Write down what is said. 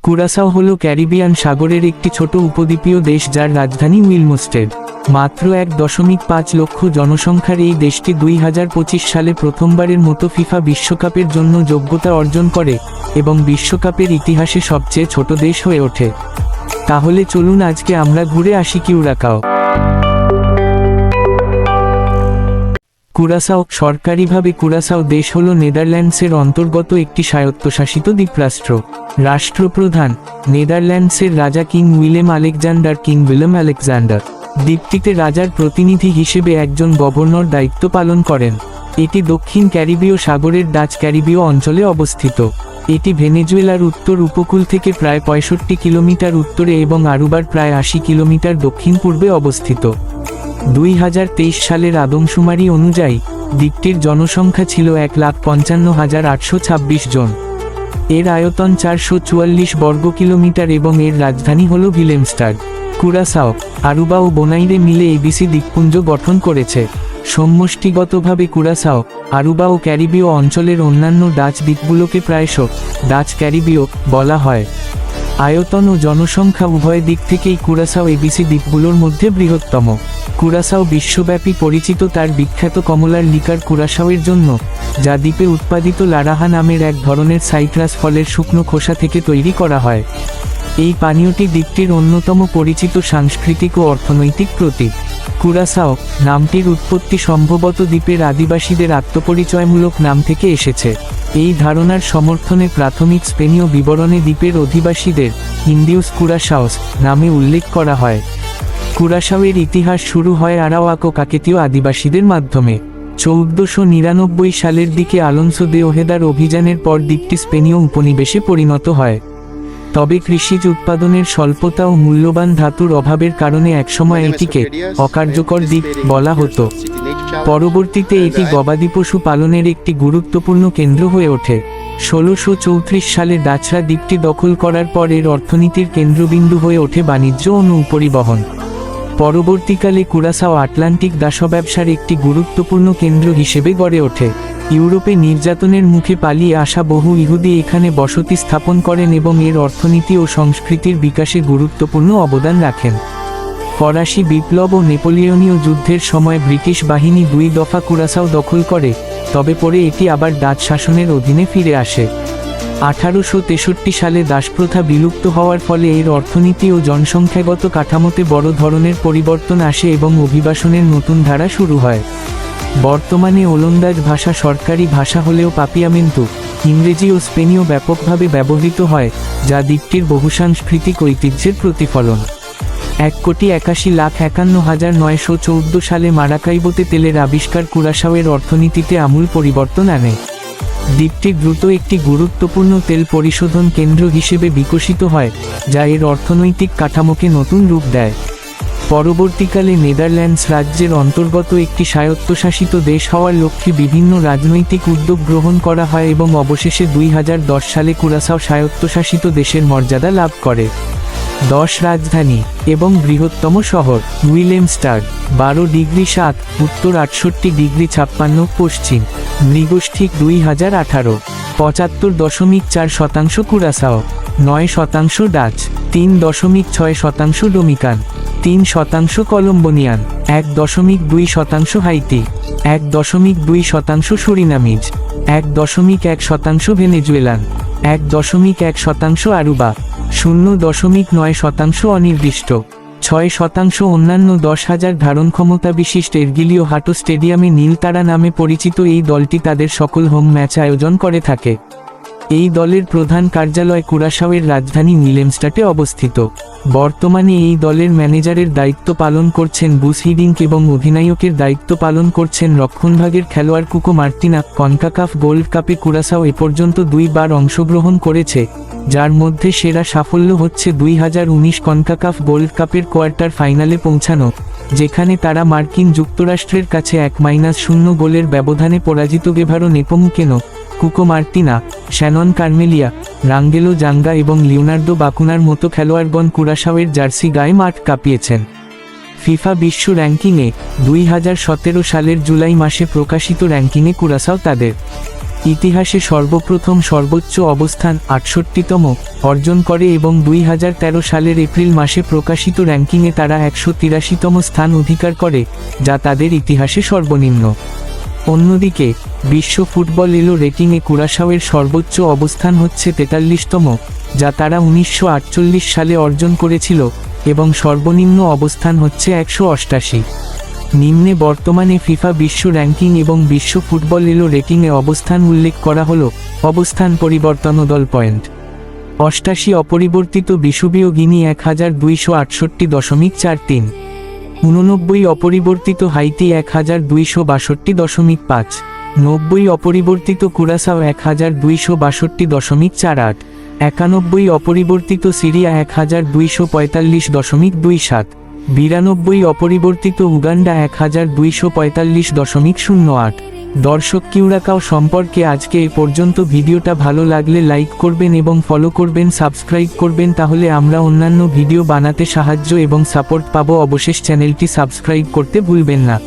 কুরাসাও হল ক্যারিবিয়ান সাগরের একটি ছোট উপদ্বীপীয় দেশ যার রাজধানী উইলমোস্টেড। মাত্র 1.5 লক্ষ জনসংখ্যার এই দেশটি 2025 সালে প্রথমবারের মতো ফিফা বিশ্বকাপের জন্য যোগ্যতা অর্জন করে এবং বিশ্বকাপের ইতিহাসে সবচেয়ে ছোট দেশ হয়ে ওঠে। তাহলে চলুন আজকে আমরা ঘুরে আসি কিউরাকাও। কুরাসাও সরকারিভাবে কুরাসাও দেশ হল নেদারল্যান্ডসের অন্তর্গত একটি স্বায়ত্তশাসিত দ্বীপরাষ্ট্র। রাষ্ট্রপ্রধান নেদারল্যান্ডসের রাজা কিং উইলেম আলেকজান্ডার। দ্বীপটিতে রাজার প্রতিনিধি হিসেবে একজন গভর্নর দায়িত্ব পালন করেন। এটি দক্ষিণ ক্যারিবীয় সাগরের ডাচ ক্যারিবীয় অঞ্চলে অবস্থিত। এটি ভেনেজুয়েলার উত্তর উপকূল থেকে প্রায় 65 কিলোমিটার উত্তরে এবং আরুবার প্রায় 80 কিলোমিটার দক্ষিণ পূর্বে অবস্থিত। 2023 সালের আদমশুমারি অনুযায়ী দ্বীপটির জনসংখ্যা ছিল 1,55,826 জন। এর আয়তন 444 বর্গ কিলোমিটার এবং এর রাজধানী হল ভিলেমস্টাড। কুরাসাও, আরুবা ও বোনাইরে মিলে এবিসি দ্বীপপুঞ্জ গঠন করেছে। সমষ্টিগতভাবে কুরাসাও, আরুবা ও ক্যারিবীয় অঞ্চলের অন্যান্য ডাচ দ্বীপগুলোকে প্রায়শঃ ডাচ ক্যারিবীয় বলা হয়। আয়তন ও জনসংখ্যা উভয় দিক থেকেই কুরাসাও এবিসি দ্বীপগুলোর মধ্যে বৃহত্তম। কুরাসাও বিশ্বব্যাপী পরিচিত তার বিখ্যাত কমলার লিকার কুরাসাওয়ের জন্য, যা দ্বীপে উৎপাদিত লারাহা নামের এক ধরনের সাইট্রাস ফলের শুকনো খোসা থেকে তৈরি করা হয়। এই পানীয়টি দ্বীপটির অন্যতম পরিচিত সাংস্কৃতিক ও অর্থনৈতিক প্রতীক। কুরাসাও নামটির উৎপত্তি সম্ভবত দ্বীপের আদিবাসীদের আত্মপরিচয়মূলক নাম থেকে এসেছে। এই ধারণার সমর্থনে প্রাথমিক স্পেনীয় বিবরণে দ্বীপের অধিবাসীদের ইন্ডিওস কুরাসাওস নামে উল্লেখ করা হয়। কুরাসাওয়ের ইতিহাস শুরু হয় আরাওয়াক ও কাকেতীয় আদিবাসীদের মাধ্যমে। 1499 সালের দিকে আলোনসো দে ওহেদার অভিযানের পর দ্বীপটি স্পেনীয় উপনিবেশে পরিণত হয়। তবে কৃষিজ উৎপাদনের স্বল্পতা ও মূল্যবান ধাতুর অভাবের কারণে একসময় এটিকে অকার্যকর দ্বীপ বলা হতো। পরবর্তীতে এটি গবাদি পশু পালনের একটি গুরুত্বপূর্ণ কেন্দ্র হয়ে ওঠে। 1634 সালে ডাচরা দ্বীপটি দখল করার পর এর অর্থনীতির কেন্দ্রবিন্দু হয়ে ওঠে বাণিজ্য ও নৌপরিবহন। পরবর্তীকালে কুরাসাও আটলান্টিক দাসব্যবসার একটি গুরুত্বপূর্ণ কেন্দ্র হিসেবে গড়ে ওঠে। ইউরোপে নির্যাতনের মুখে পালিয়ে আসা বহু ইহুদি এখানে বসতি স্থাপন করেন এবং এর অর্থনীতি ও সংস্কৃতির বিকাশে গুরুত্বপূর্ণ অবদান রাখেন। ফরাসি বিপ্লব ও নেপোলিয়নীয় যুদ্ধের সময় ব্রিটিশ বাহিনী 2 দফা কুরাসাও দখল করে, তবে পরে এটি আবার ডাচ শাসনের অধীনে ফিরে আসে। 1863 সালে দাসপ্রথা বিলুপ্ত হওয়ার ফলে এর অর্থনীতি ও জনসংখ্যাগত কাঠামোতে বড় ধরনের পরিবর্তন আসে এবং অভিবাসনের নতুন ধারা শুরু হয়। বর্তমানে ওলন্দাজ ভাষা সরকারি ভাষা হলেও পাপিয়ামেন্তো, ইংরেজি ও স্পেনীয় ব্যাপকভাবে ব্যবহৃত হয়, যা দ্বীপটির বহুসাংস্কৃতিক ঐতিহ্যের প্রতিফলন। 1,81,51,914 সালে মারাকাইবোতে তেলের আবিষ্কার কুরাসাওয়ের অর্থনীতিতে আমূল পরিবর্তন আনে। দ্বীপটি দ্রুত একটি গুরুত্বপূর্ণ তেল পরিশোধন কেন্দ্র হিসেবে বিকশিত হয়, যা এর অর্থনৈতিক কাঠামোকে নতুন রূপ দেয়। পরবর্তীকালে নেদারল্যান্ডস রাজ্যের অন্তর্গত একটি স্বায়ত্তশাসিত দেশ হওয়ার লক্ষ্যে বিভিন্ন রাজনৈতিক উদ্যোগ গ্রহণ করা হয় এবং অবশেষে 2010 সালে কুরাসাও স্বায়ত্তশাসিত দেশের মর্যাদা লাভ করে। 10 রাজধানী এবং বৃহত্তম শহর উইলেমস্টাড 12°7 উত্তর 68°56 পশ্চিম মৃগষ্ঠিক 2018 75.4% কুরাসাও 9% ডাচ 3.6% ডোমিকান 3% কলম্বোনিয়ান 1.2% হাইতি 1.2% সুরিনামিজ 1.1% ভেনেজুয়েলান 1.1% আরুবা 0.9% অনির্দিষ্ট 6% অন্যান্য 10,000 ধারণ ক্ষমতা বিশিষ্ট এরগিলিও হাটো স্টেডিয়ামে নীলতারা নামে পরিচিত এই দলটি তাদের সকল হোম ম্যাচ আয়োজন করে থাকে। এই দলের প্রধান কার্যালয় কুরাসাওয়ের রাজধানী উইলেমস্টাডে অবস্থিত। বর্তমানে এই দলের ম্যানেজারের দায়িত্ব পালন করছেন বুস হিডিঙ্ক এবং অধিনায়কের দায়িত্ব পালন করছেন রক্ষণভাগের খেলোয়াড় কুকো মার্টিনা। কনকাকাফ গোল্ড কাপে কুরাসাও এপর্যন্ত 2 বার অংশগ্রহণ করেছে, যার মধ্যে সেরা সাফল্য হচ্ছে 2019 কনকাকাফ গোল্ড কাপের কোয়ার্টার ফাইনালে পৌঁছানো, যেখানে তারা মার্কিন যুক্তরাষ্ট্রের কাছে 1-0 গোলের ব্যবধানে পরাজিত। গেভারো নেপোমুকেনো, কুকো মার্টিনা, শ্যানন কার্মেলিয়া, রাঙ্গেলো জাঙ্গা এবং লিওনার্দো বাকুনার মতো খেলোয়াড়গণ কুরাসাওয়ের জার্সি গায়ে মাঠ কাঁপিয়েছেন। ফিফা বিশ্ব র্যাঙ্কিংয়ে 2017 সালের জুলাই মাসে প্রকাশিত র্যাঙ্কিংয়ে কুরাসাও তাদের ইতিহাসে সর্বপ্রথম সর্বোচ্চ অবস্থান 68তম অর্জন করে এবং 2013 সালের এপ্রিল মাসে প্রকাশিত র্যাঙ্কিংয়ে তারা 183তম স্থান অধিকার করে, যা তাদের ইতিহাসে সর্বনিম্ন। অন্যদিকে বিশ্ব ফুটবল এলো রেটিংয়ে কুরাসাওয়ের সর্বোচ্চ অবস্থান হচ্ছে 43তম, যা তারা 1948 সালে অর্জন করেছিল, এবং সর্বনিম্ন অবস্থান হচ্ছে 188। নিম্নে বর্তমানে ফিফা বিশ্ব র্যাঙ্কিং এবং বিশ্ব ফুটবল এলো রেটিংয়ে অবস্থান উল্লেখ করা হলো। অবস্থান পরিবর্তন দল পয়েন্ট 88 অপরিবর্তিত বিষুবীয় গিনি 1268.43, 89 অপরিবর্তিত হাইতি 1262.5, 90 অপরিবর্তিত কুরাসাও 1262.48, 91 অপরিবর্তিত সিরিয়া 1245.27, 92 অপরিবর্তিত উগান্ডা 1245.08। দর্শক, কিউরাকাও সম্পর্কে আজকে এ পর্যন্ত। ভিডিওটা ভালো লাগলে লাইক করবেন এবং ফলো করবেন, সাবস্ক্রাইব করবেন, তাহলে আমরা অন্যান্য ভিডিও বানাতে সাহায্য এবং সাপোর্ট পাবো। অবশেষ চ্যানেলটি সাবস্ক্রাইব করতে ভুলবেন না।